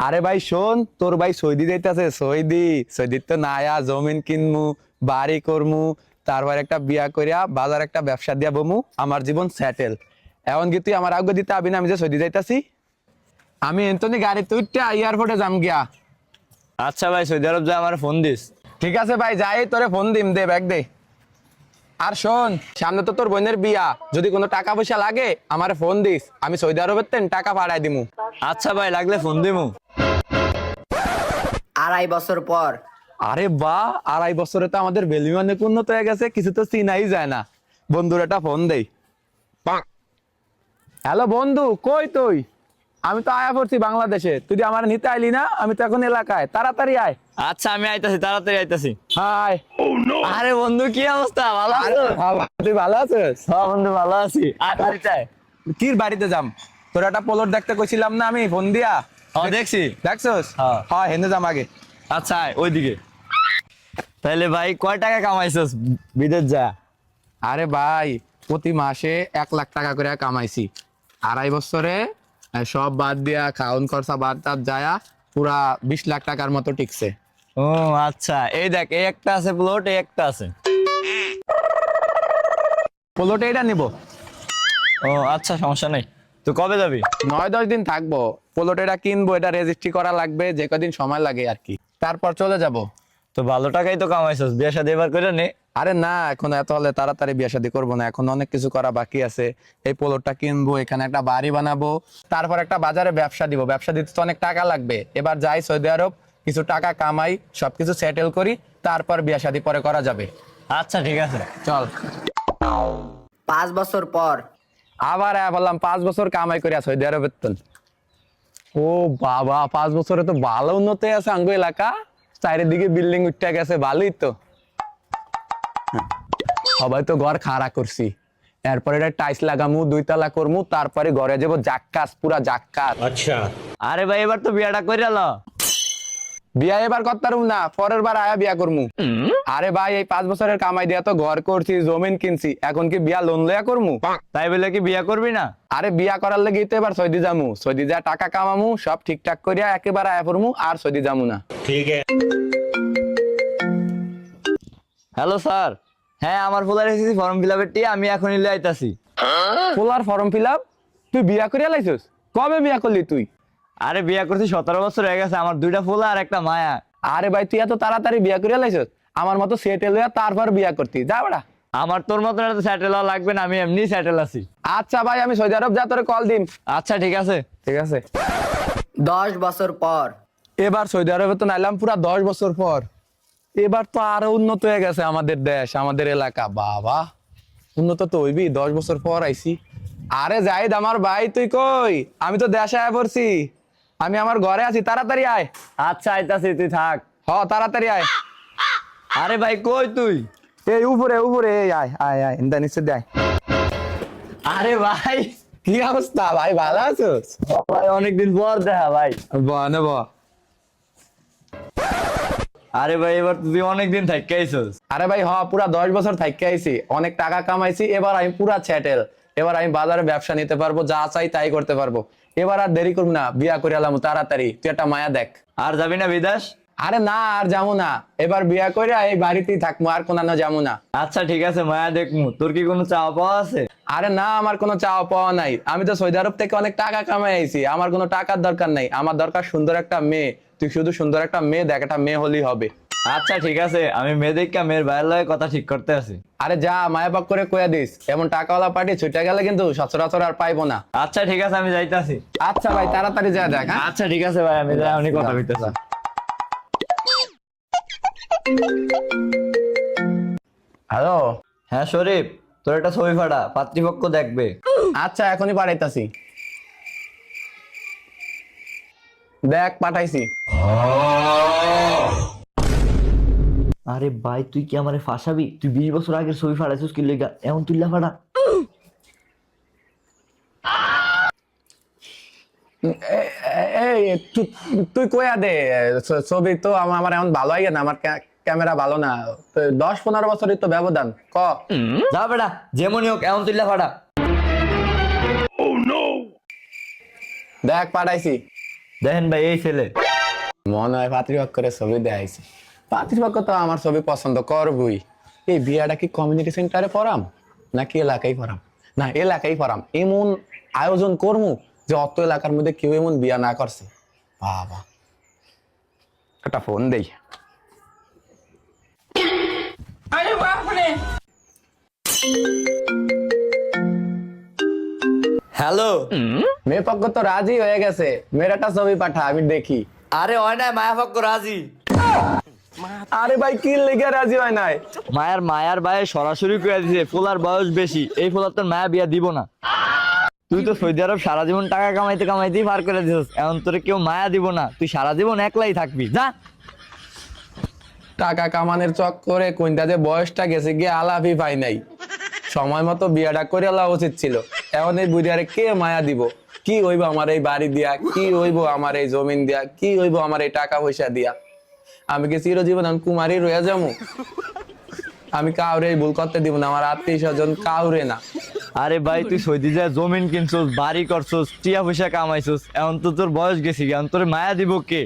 আরে ভাই শোন, তোর ভাই সৌদি যাইতেছে। সৌদি সৌদি তো নায়া জমিন কিনমু, বাড়ি করমু, তারপর একটা বিয়া করিয়া বাজার একটা ব্যবসা দিয়া বমু, আমার জীবন সেটেল। এখন কি তুই আমার আগ্য দিতে আবি না? আমি যে সৌদি যাইতাছি, আমি এন্তনি গাড়িতে উঠতে এয়ারপোর্টে যাম গিয়া। আচ্ছা ভাই, সৌদি আরব যা আমার ফোন দিস। ঠিক আছে ভাই, যাই তোরে ফোন দিম, দে ব্যাগ দে। আর শোন, সামনে তো তোর বোনের বিয়া, যদি কোনো টাকা পয়সা লাগে আমারে ফোন দিস, আমি সৌদি আরবের তেন টাকা পাঠাই দিমু। আচ্ছা ভাই, লাগলে ফোন দিমু। 2.5 বছর পর। আরে বাহ, 2.5 বছরে তো আমাদের ভ্যালু অনেক উন্নত হয়ে গেছে, কিছু তো চিনাই যায় না। বন্ধুর একটা ফোন দেই। হ্যালো বন্ধু, কই তুই? আমি তো আয়া পড়ছি বাংলাদেশে, তুই আমার নিতে আইলি না? আমি তো এখন এলাকায়, তাড়াতাড়ি আয়। আচ্ছা আমি আইতাছি, তাড়াতাড়ি আইতাছি। হাই। আরে বন্ধু, কি অবস্থা? ভালো আছো? তুই ভালো আছিস? হ্যাঁ বন্ধু, ভালো আছি। আর বাড়িতে আয়। কি বাড়িতে যাম? তোর একটা পোলট দেখতে কইছিলাম না আমি ফোন দিয়া? দেখছি। দেখছস? হ্যাঁ। হ্যাঁ, হেনে যাম আগে। আচ্ছা আয় ওইদিকে। তাহলে ভাই কয় টাকা কামাইছস বিদেশ যা? আরে ভাই, প্রতি মাসে 1 লাখ টাকা করে কামাইছি। 2.5 বছরে সব বাদ দিয়া, খাওন খরচা বাদ টাদ যায়া পুরা 20 লাখ টাকার মতো টিকছে। ও আচ্ছা, এই দেখ, এই একটা আছে প্লট, এই একটা আছে। পোলোটে এটা নিব। ও আচ্ছা, সমস্যা নাই। তো কবে যাবি? 9-10 দিন থাকবো। পোলোটে এটা কিনবো, এটা রেজিস্ট্রি করা লাগবে, যে কদিন সময় লাগে আর কি, তারপর চলে যাব। তো ভালো টাকাই তো কামাইছস, বিয়ে শাদী এবার করে নে। আরে না, এখন এত হলে তাড়াতাড়ি বিয়ে শাদী করবো না, এখন অনেক কিছু করা বাকি আছে। এই পোলোটটা কিনবো, এখানে একটা বাড়ি বানাবো, তারপর একটা বাজারে ব্যবসা দিব। ব্যবসা দিতে তো অনেক টাকা লাগবে। এবার যাই সৌদি আরব, কিছু টাকা কামাই, সবকিছু সেটেল করি, তারপর বিয়ে শাদী পরে করা যাবে। আচ্ছা ঠিক আছে, চল। 5 বছর পর। আবার বললাম 5 বছর কামাই করিয়া সৌদি আরবের তো। ও বাবা, 5 বছরে তো ভালো উন্নতি আছে আঙ্গো এলাকা, চারিদিকে বিল্ডিং উঠে গেছে, ভালোই তো। সবাই তো ঘর খাড়া করছি, এরপরে এটা টাইলস লাগামু, 2 তলা করমু, তারপরে ঘরে যাবো জাক্কাস, পুরা জাক্কাস। আচ্ছা। আরে ভাই, এবার তো বিয়াটা কইরা ল। বিয়া এবার করতারুম না, পরের বার আয়া বিয়া করমু। আরে ভাই, এই 5 বছরের কামাই দিয়া তো ঘর করছি, জমিন কিনছি, এখন কি বিয়া লোন লইয়া করমু? তাই বলে কি বিয়া করবি না? আরে বিয়া করার লাগি তো এবার সৌদি যামু, সৌদি যা টাকা কামামু, সব ঠিকঠাক করিয়া একেবারে আয়া পড়মু, আর সৌদি যামু না। Hello sir. হ্যাঁ, আমার ফুলার এসেছি ফর্ম ফিল আপের টি, আমি এখনই লিয়ে আইতাছি। Polar form fill up? তুই বিয়া করিয়া লাইছিস? কবে বিয়া করলি তুই? আরে বিয়া করছি 17 বছর হয়ে গেছে, আমার 2টা ফুলা আর একটা মায়া। আরে ভাই, তুই এত তাড়াতাড়ি বিয়া করিয়া লাইছিস? আমার মতো সেটেল হইয়া তারপর বিয়া করতি, যা বেড়া। আমার তোর মতন এত সেটেল হওয়া লাগবে না, আমি এমনি সেটেল আছি। আচ্ছা ভাই, আমি সৌদি আরব যা তোরে কল দিম। আচ্ছা ঠিক আছে। ঠিক আছে। 10 বছর পর। এবার সৌদি আরবে তো নাইলাম পুরা 10 বছর পর। এবার তো আরো উন্নত হয়ে গেছে আমাদের দেশ, আমাদের এলাকা। বাবা, উন্নত তো হইবি, 10 বছর পর আইছি। আরে জাহিদ আমার ভাই, তুই কই? আমি তো দেশে আয়া পড়ছি, আমি আমার ঘরে আছি, তাড়াতাড়ি আয়। আচ্ছা আইতাছি, তুই থাক। তাড়াতাড়ি আয়। আরে ভাই, কই তুই? এই উপরে উপরে, এই আয় আয় আয়, ইন্দা নিচে দে আয়। আরে ভাই, কি অবস্থা ভাই, ভালো আছোস? ভাই অনেকদিন পর দেখা ভাই। বনে ব। আরে ভাই, এবার তুই অনেকদিন থাকি আইছস। আরে ভাই, পুরা 10 বছর থাইকে আইছি, অনেক টাকা কামাইছি, এবার আমি পুরা সেটেল। এবার আমি বাজারে ব্যবসা নিতে পারবো, যা চাই তাই করতে পারবো। এবার আর দেরি করবো না, বিয়া করে এলাম তাড়াতাড়ি। তুই একটা মায়া দেখ। আর যাবি না বিদেশ? আরে না, আর যাবো না, এবার বিয়া করে এই বাড়িতেই থাকবো, আর কোনানো যাবো না। আচ্ছা ঠিক আছে, মায়া দেখমু। তোর কি কোনো চাওয়া পাওয়া আছে? আরে না, আমার কোনো চাওয়া পাওয়া নাই। আমি তো সৌদি আরব থেকে অনেক টাকা কামাই আইছি, আমার কোনো টাকার দরকার নাই। আমার দরকার সুন্দর একটা মেয়ে। তুই শুধু সুন্দর একটা মেয়ে দেখ, একটা মেয়ে হলেই হবে। আচ্ছা ঠিক আছে, আমি মেয়ে দেখা মেয়ের ভাইয়ের লগে কথা ঠিক করতে আছি। আরে যা, মায়া পাক করে কইয়া দিস, এমন টাকাওয়ালা পার্টি ছুটে গেলে কিন্তু সচরাচর আর পাইবো না। আচ্ছা ঠিক আছে, আমি যাইতাছি। আচ্ছা ভাই, তাড়াতাড়ি যা দেখ। হ্যাঁ, আচ্ছা ঠিক আছে ভাই, আমি যাই, অনেক কথা কইতেছি। হ্যালো। হ্যাঁ শরীফ, তোর একটা ছবি ফাটা, পাত্রীপক্ষ দেখবে। আচ্ছা, এখনই পাঠাইতাছি। দেখ, পাঠাইছি। আরে ভাই, তুই কি আমারে ফাঁসাবি? তুই 20 বছর আগের ছবি ফাড়াইছিস কি লেগা? এমন তুইলা ফাড়া। এই তুই কইয়া দে। ছবি তো আমার এখন ভালো হয় না, আমার ক্যামেরা ভালো না। 10-15 বছরের তো ব্যবধান। যা বেটা, যেমনই হোক এমন তুইলা ফাটা। দেখ, পাঠাইছি। দেখেন ভাই এই ছেলে। মনে হয় পাত্রীপক্ষের ছবি দেখাইছে। পাত্রীপক্ষ তো আমার ছবি পছন্দ করবই। এই বিয়াটা কি কমিউনিটি সেন্টারে পড়াম নাকি এলাকায় পড়াম? না, এলাকায় পড়াম। এমন আয়োজন করমু যে অত এলাকার মধ্যে কেউ এমন বিয়া না করছে। বাবা, একটা ফোন দেই। হ্যালো। মেয়ে পক্ষ তো রাজি হয়ে গেছে, মেয়ের একটা ছবি পাঠা, আমি দেখি। আরে হয় না, মায়া পক্ষ রাজি। আরে ভাই, কি লেগে রাজি হয় নাই? মায়ার ভাই সরাসরি করে দিছে ফুলার বয়স বেশি, এই ফুলার তোর মায়া বিয়া দিব না। তুই তো সৌদি আরব সারা জীবন টাকা কামাইতে কামাইতেই পার করে দিছিস, এখন তোরে কেউ মায়া দিব না, তুই সারা জীবন একলাই থাকবি, যা। টাকা কামানের চক্করে কোনটা যে বয়সটা গেছে গিয়ে আলাপই পাই নাই। সময় মতো বিয়াটা করে আলা উচিত ছিল। এখন এই বুড়িয়ারে কে মায়া দিব? কি হইব আমার এই বাড়ি দিয়া? কি হইব আমার এই জমিন দিয়া? কি হইব আমার এই টাকা পয়সা দিয়া? আমি কি চিরজীবন আমি কুমারী রয়ে যাবো? আমি কাউরে এই ভুল করতে দিব না, আমার আত্মীয় স্বজন কাউরে না। আরে ভাই, তুই সৌদি যায় জমিন কিনছস, বাড়ি করছস, টিয়া পয়সা কামাইছস, এখন তো তোর বয়স গেছি, এখন তোর মায়া দিব কে?